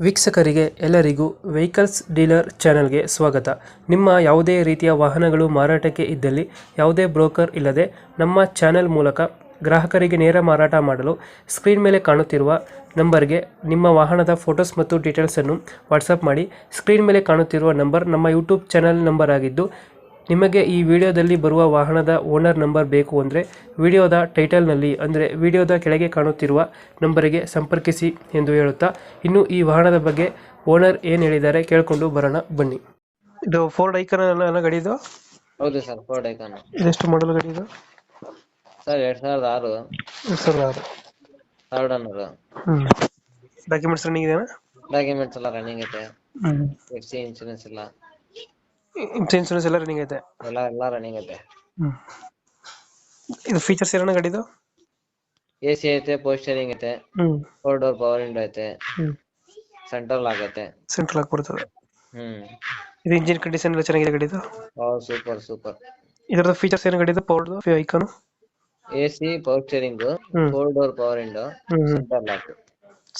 ವೀಕ್ಷಕರಿಗೆ ಎಲ್ಲರಿಗೂ vehicles dealer ಚಾನೆಲ್ಗೆ ಸ್ವಾಗತ. ನಿಮ್ಮ ಯಾವುದೇ ರೀತಿಯ ವಾಹನಗಳು ಮಾರಾಟಕ್ಕೆ ಇದ್ದಲ್ಲಿ ಯಾವುದೇ ಬ್ರೋಕರ್ ಇಲ್ಲದೆ ನಮ್ಮ ಚಾನೆಲ್ ಮೂಲಕ ಗ್ರಾಹಕರಿಗೆ ನೇರ ಮಾರಾಟ ಮಾಡಲು ಸ್ಕ್ರೀನ್ ಮೇಲೆ ಕಾಣುತ್ತಿರುವ ನಂಬರ್ಗೆ ನಿಮ್ಮ ವಾಹನದ ಫೋಟೋಸ್ ಮತ್ತು ಡೀಟೇಲ್ಸನ್ನು ವಾಟ್ಸಪ್ ಮಾಡಿ. ಸ್ಕ್ರೀನ್ ಮೇಲೆ ಕಾಣುತ್ತಿರುವ ನಂಬರ್ ನಮ್ಮ ಯೂಟ್ಯೂಬ್ ಚಾನೆಲ್ ನಂಬರ್ ಆಗಿದ್ದು, ನಿಮಗೆ ಈ ವಿಡಿಯೋದಲ್ಲಿ ಬರುವ ವಾಹನದ ಓನರ್ ನಂಬರ್ ಬೇಕು ಅಂದರೆ ವಿಡಿಯೋದ ಟೈಟಲ್ನಲ್ಲಿ ಅಂದರೆ ವಿಡಿಯೋದ ಕೆಳಗೆ ಕಾಣುತ್ತಿರುವ ನಂಬರಿಗೆ ಸಂಪರ್ಕಿಸಿ ಎಂದು ಹೇಳುತ್ತಾ, ಇನ್ನು ಈ ವಾಹನದ ಬಗ್ಗೆ ಓನರ್ ಏನು ಹೇಳಿದ್ದಾರೆ ಕೇಳಿಕೊಂಡು ಬರೋಣ ಬನ್ನಿ. ಇದು ಫೋರ್ಡ್ ಐಕಾನ್ ಅಲ್ಲ ಗಾಡಿ ಇದು? ಹೌದು ಸರ್, ಫೋರ್ಡ್ ಐಕಾನ್. ಇದೆಷ್ಟು ಮಾಡಲ್ ಗಾಡಿ ಇದು? Sir 2006 2006. Third owner. Documents running ಇದೆಯಾ? ಡಾಕ್ಯುಮೆಂಟ್ಸ್ ಎಲ್ಲ ರನ್ನಿಂಗ್ ಐತೆ. ಎಫ್ಸಿ ಇನ್ಶೂರೆನ್ಸ್ ಎಲ್ಲ ಇನ್ಸೂರೆನ್ಸ್ ಎಲ್ಲ ರನ್ನಿಂಗ್ ಐತೆ. ಎಲ್ಲ ರನ್ನಿಂಗ್ ಐತೆ. ಇದು ಫೀಚರ್ಸ್ ಏನೋ ಗಾಡಿದು? ಎಸಿ ಐತೆ, ಪೋಸ್ಟರಿಂಗ್ ಐತೆ, 4 ಡೋರ್ ಪವರ್ ವಿಂಡೋ ಐತೆ, ಸೆಂಟ್ರಲ್ ಆಗೈತೆ. ಸೆಂಟ್ರಲ್ ಆಗಿ ಬರ್ತದೆ. ಇದು ಇಂಜಿನ್ ಕಂಡೀಷನ್ ಎಲ್ಲ ಚೆನ್ನಾಗಿದೆ ಗಾಡಿದು? Super super. ಇದರದ ಫೀಚರ್ಸ್ ಏನು ಗಾಡಿದು ಪವರ್ದು icon? AC, power steering, 4 door power window, central lock.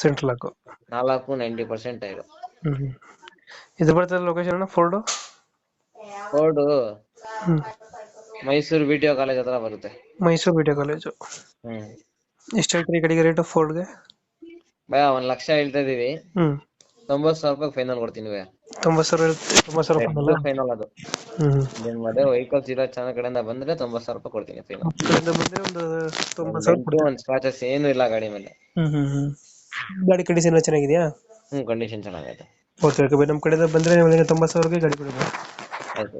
Central lock. 90% tyre. ಇದು ಬರ್ತದೆ ಲೊಕೇಶನ್ ಫೋರ್ಡ್? ಫೋರ್ಡ್ ಮೈಸೂರು ವಿಡಿಯೋ ಕಾಲೇಜ್ ಹತ್ರ ಬರುತ್ತೆ. Mysuru video college. ಎಷ್ಟು ಹೇಳ್ತೀರಿ ಈ ಗಾಡಿಗೆ ರೇಟ್ ಫೋರ್ಡ್ಗೆ? ಭಯ 1 ಲಕ್ಷ ಹೇಳ್ತಾ ಇದೀವಿ. 90,000 ರೂಪಾಯಿ ಫೈನಲ್ ಕೊಡ್ತೀನಿ ಭಯ. 90,000 ಫೈನಲ್ ಅದು. ಮತ್ತೆ ವೆಹಿಕಲ್ಸ್ ಇರೋ ಚಾನಲ್ ಕಡೆಯಿಂದ ಬಂದ್ರೆ 90,000 ರೂಪಾಯಿ ಕೊಡ್ತೀನಿ ಫೈನಲ್. ಒಂದು 90,000. ಒಂದು ಸ್ಕ್ರಾಚಸ್ ಏನು ಇಲ್ಲ ಗಾಡಿ ಮೇಲೆ. ಗಾಡಿ ಕಂಡೀಷನ್ ಎಲ್ಲ ಚೆನ್ನಾಗಿದೆಯಾ? ಕಂಡೀಷನ್ ಚೆನ್ನಾಗೈತೆ. ಓಕೆ ನಮ್ಮ ಕಡೆಯಿಂದ ಬಂದ್ರೆ 90,000ಗೆ ಗಾಡಿ ಕೊಡಬೇಕು. ಆಯ್ತು.